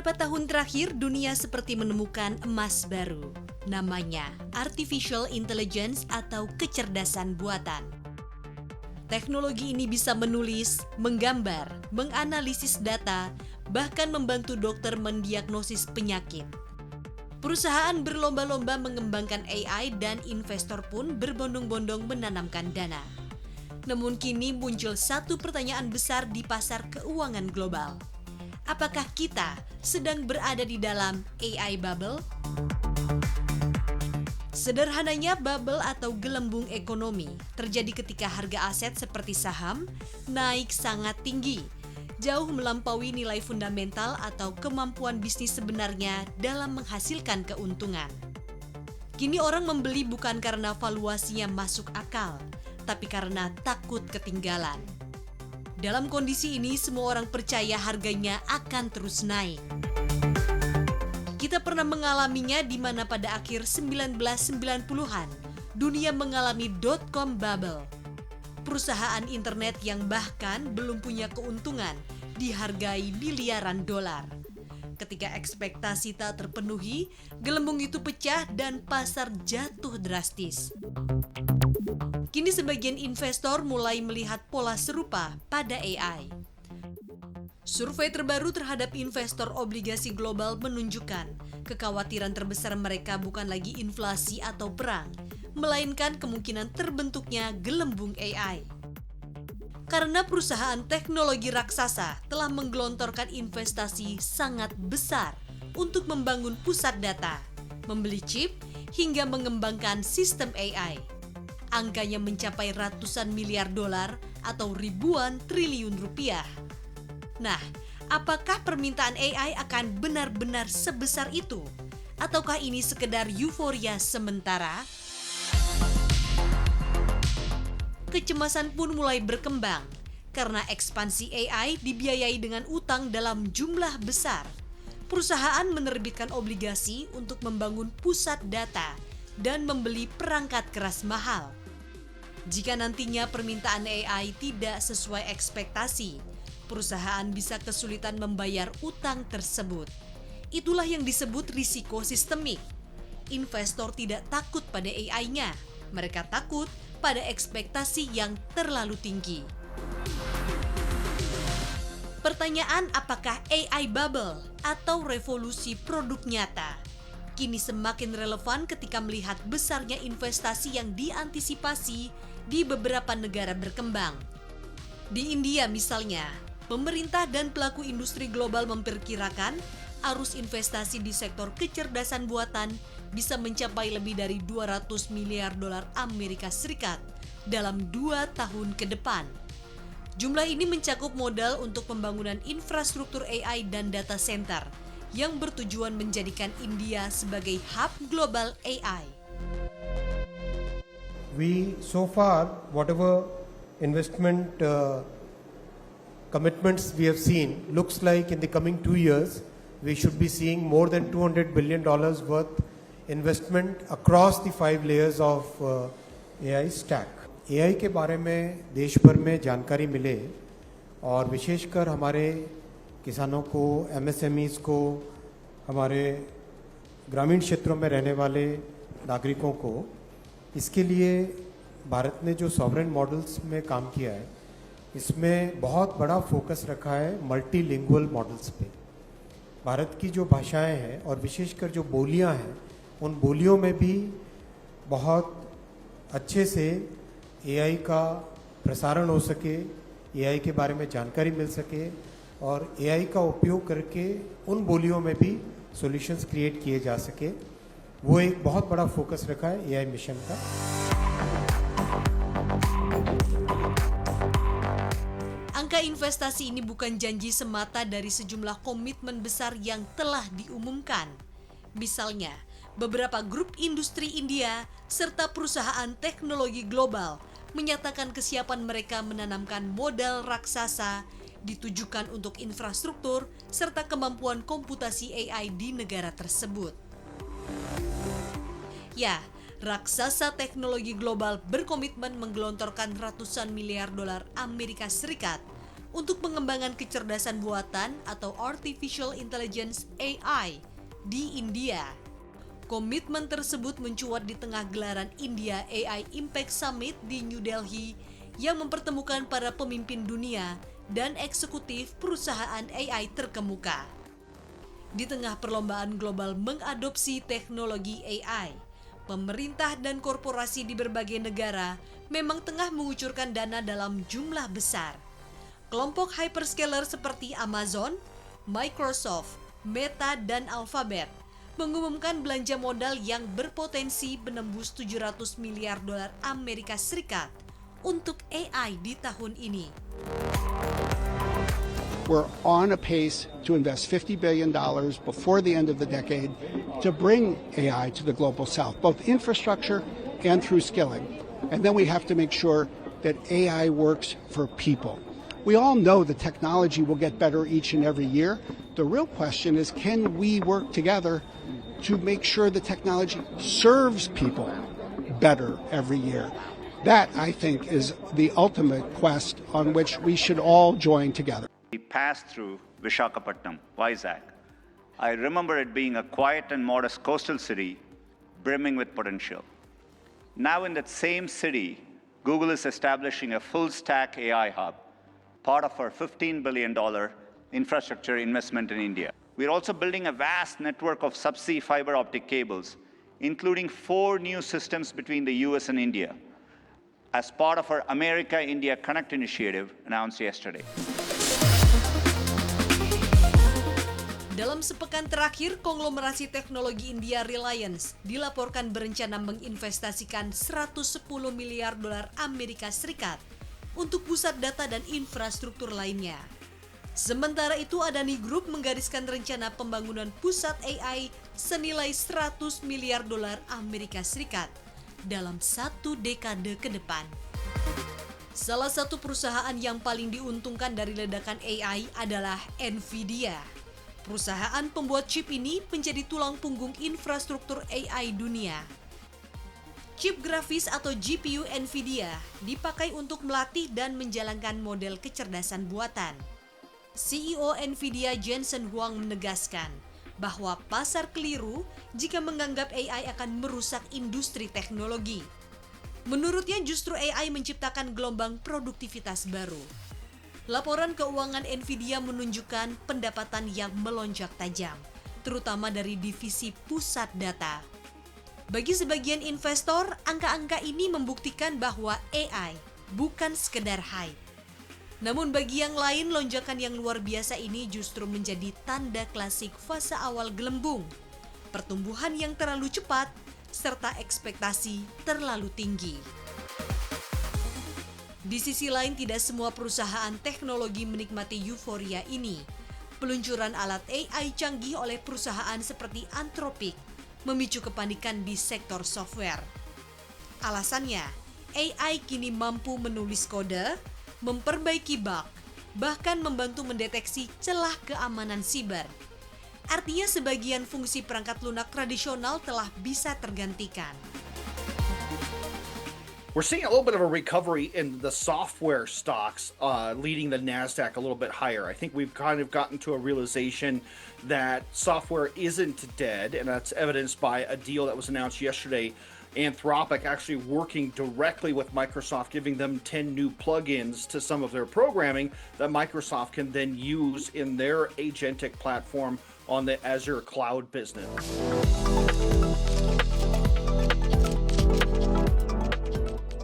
Beberapa tahun terakhir, dunia seperti menemukan emas baru. Namanya Artificial Intelligence atau kecerdasan buatan. Teknologi ini bisa menulis, menggambar, menganalisis data, bahkan membantu dokter mendiagnosis penyakit. Perusahaan berlomba-lomba mengembangkan AI dan investor pun berbondong-bondong menanamkan dana. Namun kini muncul satu pertanyaan besar di pasar keuangan global. Apakah kita sedang berada di dalam AI bubble? Sederhananya, bubble atau gelembung ekonomi terjadi ketika harga aset seperti saham naik sangat tinggi, jauh melampaui nilai fundamental atau kemampuan bisnis sebenarnya dalam menghasilkan keuntungan. Kini orang membeli bukan karena valuasinya masuk akal, tapi karena takut ketinggalan. Dalam kondisi ini, semua orang percaya harganya akan terus naik. Kita pernah mengalaminya di mana pada akhir 1990-an, dunia mengalami dot-com bubble. Perusahaan internet yang bahkan belum punya keuntungan dihargai miliaran dolar. Ketika ekspektasi tak terpenuhi, gelembung itu pecah dan pasar jatuh drastis. Kini sebagian investor mulai melihat pola serupa pada AI. Survei terbaru terhadap investor obligasi global menunjukkan kekhawatiran terbesar mereka bukan lagi inflasi atau perang, melainkan kemungkinan terbentuknya gelembung AI. Karena perusahaan teknologi raksasa telah menggelontorkan investasi sangat besar untuk membangun pusat data, membeli chip, hingga mengembangkan sistem AI. Angkanya mencapai ratusan miliar dolar atau ribuan triliun rupiah. Nah, apakah permintaan AI akan benar-benar sebesar itu? Ataukah ini sekedar euforia sementara? Kecemasan pun mulai berkembang karena ekspansi AI dibiayai dengan utang dalam jumlah besar. Perusahaan menerbitkan obligasi untuk membangun pusat data dan membeli perangkat keras mahal. Jika nantinya permintaan AI tidak sesuai ekspektasi, perusahaan bisa kesulitan membayar utang tersebut. Itulah yang disebut risiko sistemik. Investor tidak takut pada AI-nya, mereka takut pada ekspektasi yang terlalu tinggi. Pertanyaan apakah AI bubble atau revolusi produk nyata kini semakin relevan ketika melihat besarnya investasi yang diantisipasi di beberapa negara berkembang. Di India misalnya, pemerintah dan pelaku industri global memperkirakan arus investasi di sektor kecerdasan buatan bisa mencapai lebih dari 200 miliar dolar Amerika Serikat dalam 2 tahun ke depan. Jumlah ini mencakup modal untuk pembangunan infrastruktur AI dan data center yang bertujuan menjadikan India sebagai hub global AI. So far, whatever investment commitments we have seen, looks like in the coming 2 years, we should be seeing more than $200 billion worth investment across the 5 layers of AI stack. AI के बारे में देश भर में जानकारी मिले और विशेषकर हमारे किसानों को, MSMEs को, हमारे ग्रामीण क्षेत्रों में रहने वाले नागरिकों को, इसके लिए भारत ने जो सॉवरेन मॉडल्स में काम किया है, इसमें बहुत बड़ा फोकस रखा है मल्टीलिंगुअल मॉडल्स पे। भारत की जो भाषाएं हैं और विशेषकर जो बोलियां हैं, उन बोलियों में भी बहुत अच्छे से AI का प्रसारण हो सके, AI के बारे में जानकारी मिल सके और AI का उपयोग करके उन बोलियों में भी सॉल्यूशंस क्रिएट किए जा सके। वो एक बहुत बड़ा फोकस रखा है AI मिशन का। Angka investasi ini bukan janji semata dari sejumlah komitmen besar yang telah diumumkan. Misalnya, beberapa grup industri India serta perusahaan teknologi global menyatakan kesiapan mereka menanamkan modal raksasa ditujukan untuk infrastruktur serta kemampuan komputasi AI di negara tersebut. Ya, raksasa teknologi global berkomitmen menggelontorkan ratusan miliar dolar Amerika Serikat untuk pengembangan kecerdasan buatan atau Artificial Intelligence AI di India. Komitmen tersebut mencuat di tengah gelaran India AI Impact Summit di New Delhi yang mempertemukan para pemimpin dunia dan eksekutif perusahaan AI terkemuka. Di tengah perlombaan global mengadopsi teknologi AI, pemerintah dan korporasi di berbagai negara memang tengah mengucurkan dana dalam jumlah besar. Kelompok hyperscaler seperti Amazon, Microsoft, Meta, dan Alphabet mengumumkan belanja modal yang berpotensi menembus 700 miliar dolar Amerika Serikat untuk AI di tahun ini. We're on a pace to invest $50 billion before the end of the decade to bring AI to the global south, both infrastructure and through skilling. And then we have to make sure that AI works for people. We all know the technology will get better each and every year. The real question is, can we work together to make sure the technology serves people better every year? That, I think, is the ultimate quest on which we should all join together. We passed through Visakhapatnam, Vizag. I remember it being a quiet and modest coastal city brimming with potential. Now in that same city, Google is establishing a full-stack AI hub, part of our $15 billion infrastructure investment in India. We're also building a vast network of subsea fiber optic cables, including 4 new systems between the US and India, as part of our America-India Connect initiative announced yesterday. Dalam sepekan terakhir, konglomerasi teknologi India Reliance dilaporkan berencana menginvestasikan 110 miliar dolar Amerika Serikat untuk pusat data dan infrastruktur lainnya. Sementara itu, Adani Group menggariskan rencana pembangunan pusat AI senilai 100 miliar dolar Amerika Serikat dalam 1 dekade ke depan. Salah satu perusahaan yang paling diuntungkan dari ledakan AI adalah Nvidia. Perusahaan pembuat chip ini menjadi tulang punggung infrastruktur AI dunia. Chip grafis atau GPU Nvidia dipakai untuk melatih dan menjalankan model kecerdasan buatan. CEO Nvidia Jensen Huang menegaskan bahwa pasar keliru jika menganggap AI akan merusak industri teknologi. Menurutnya justru AI menciptakan gelombang produktivitas baru. Laporan keuangan Nvidia menunjukkan pendapatan yang melonjak tajam, terutama dari divisi pusat data. Bagi sebagian investor, angka-angka ini membuktikan bahwa AI bukan sekedar hype. Namun bagi yang lain, lonjakan yang luar biasa ini justru menjadi tanda klasik fase awal gelembung, pertumbuhan yang terlalu cepat, serta ekspektasi terlalu tinggi. Di sisi lain, tidak semua perusahaan teknologi menikmati euforia ini. Peluncuran alat AI canggih oleh perusahaan seperti Anthropic memicu kepanikan di sektor software. Alasannya, AI kini mampu menulis kode, memperbaiki bug, bahkan membantu mendeteksi celah keamanan siber. Artinya sebagian fungsi perangkat lunak tradisional telah bisa tergantikan. We're seeing a little bit of a recovery in the software stocks, leading the NASDAQ a little bit higher. I think we've kind of gotten to a realization that software isn't dead, and that's evidenced by a deal that was announced yesterday. Anthropic actually working directly with Microsoft, giving them 10 new plugins to some of their programming that Microsoft can then use in their agentic platform on the Azure cloud business.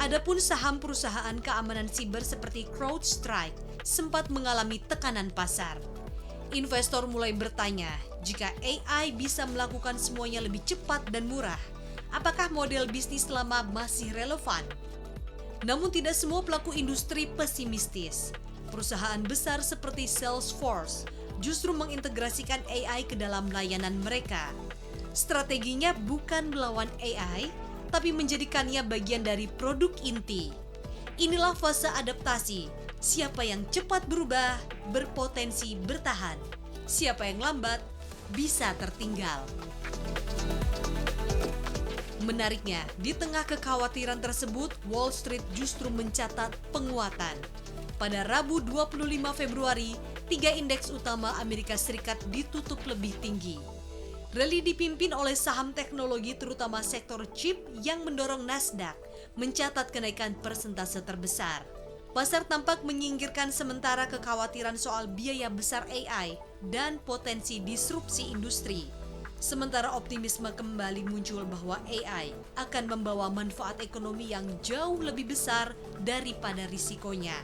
Adapun saham perusahaan keamanan siber seperti CrowdStrike sempat mengalami tekanan pasar. Investor mulai bertanya, jika AI bisa melakukan semuanya lebih cepat dan murah, apakah model bisnis lama masih relevan? Namun tidak semua pelaku industri pesimistis. Perusahaan besar seperti Salesforce justru mengintegrasikan AI ke dalam layanan mereka. Strateginya bukan melawan AI, tapi menjadikannya bagian dari produk inti. Inilah fase adaptasi. Siapa yang cepat berubah, berpotensi bertahan. Siapa yang lambat, bisa tertinggal. Menariknya, di tengah kekhawatiran tersebut, Wall Street justru mencatat penguatan. Pada Rabu 25 Februari, 3 indeks utama Amerika Serikat ditutup lebih tinggi. Rally dipimpin oleh saham teknologi terutama sektor chip yang mendorong Nasdaq mencatat kenaikan persentase terbesar. Pasar tampak menyingkirkan sementara kekhawatiran soal biaya besar AI dan potensi disrupsi industri. Sementara optimisme kembali muncul bahwa AI akan membawa manfaat ekonomi yang jauh lebih besar daripada risikonya.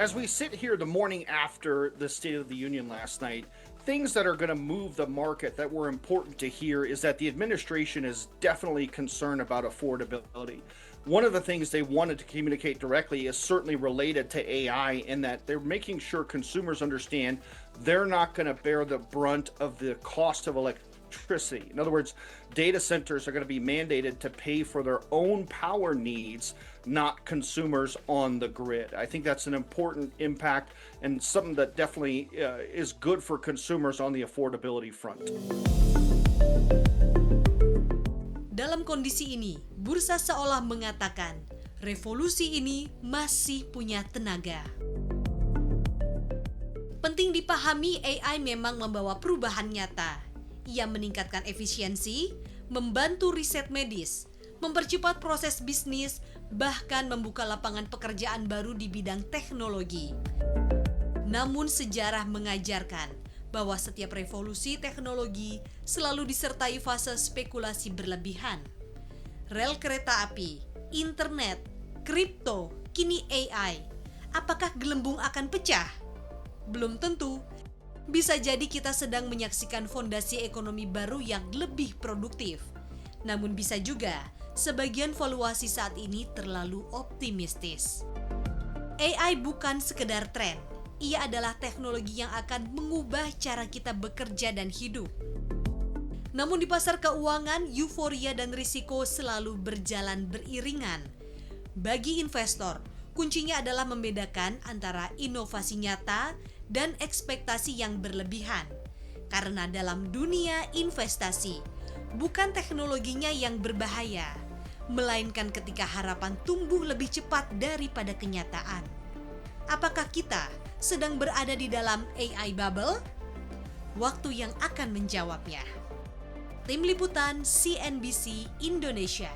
As we sit here the morning after the State of the Union last night, things that are going to move the market that were important to hear is that the administration is definitely concerned about affordability. One of the things they wanted to communicate directly is certainly related to AI, in that they're making sure consumers understand they're not going to bear the brunt of the cost of electricity. In other words, data centers are going to be mandated to pay for their own power needs, not consumers on the grid. I think that's an important impact and something that definitely is good for consumers on the affordability front. Dalam kondisi ini, bursa seolah mengatakan revolusi ini masih punya tenaga. Penting dipahami, AI memang membawa perubahan nyata. Ia meningkatkan efisiensi, membantu riset medis, mempercepat proses bisnis, bahkan membuka lapangan pekerjaan baru di bidang teknologi. Namun sejarah mengajarkan bahwa setiap revolusi teknologi selalu disertai fase spekulasi berlebihan. Rel kereta api, internet, kripto, kini AI. Apakah gelembung akan pecah? Belum tentu. Bisa jadi kita sedang menyaksikan fondasi ekonomi baru yang lebih produktif. Namun bisa juga sebagian valuasi saat ini terlalu optimistis. AI bukan sekedar tren. Ia adalah teknologi yang akan mengubah cara kita bekerja dan hidup. Namun di pasar keuangan, euforia dan risiko selalu berjalan beriringan. Bagi investor, kuncinya adalah membedakan antara inovasi nyata dan ekspektasi yang berlebihan. Karena dalam dunia investasi, bukan teknologinya yang berbahaya, melainkan ketika harapan tumbuh lebih cepat daripada kenyataan. Apakah kita sedang berada di dalam AI bubble? Waktu yang akan menjawabnya. Tim Liputan CNBC Indonesia.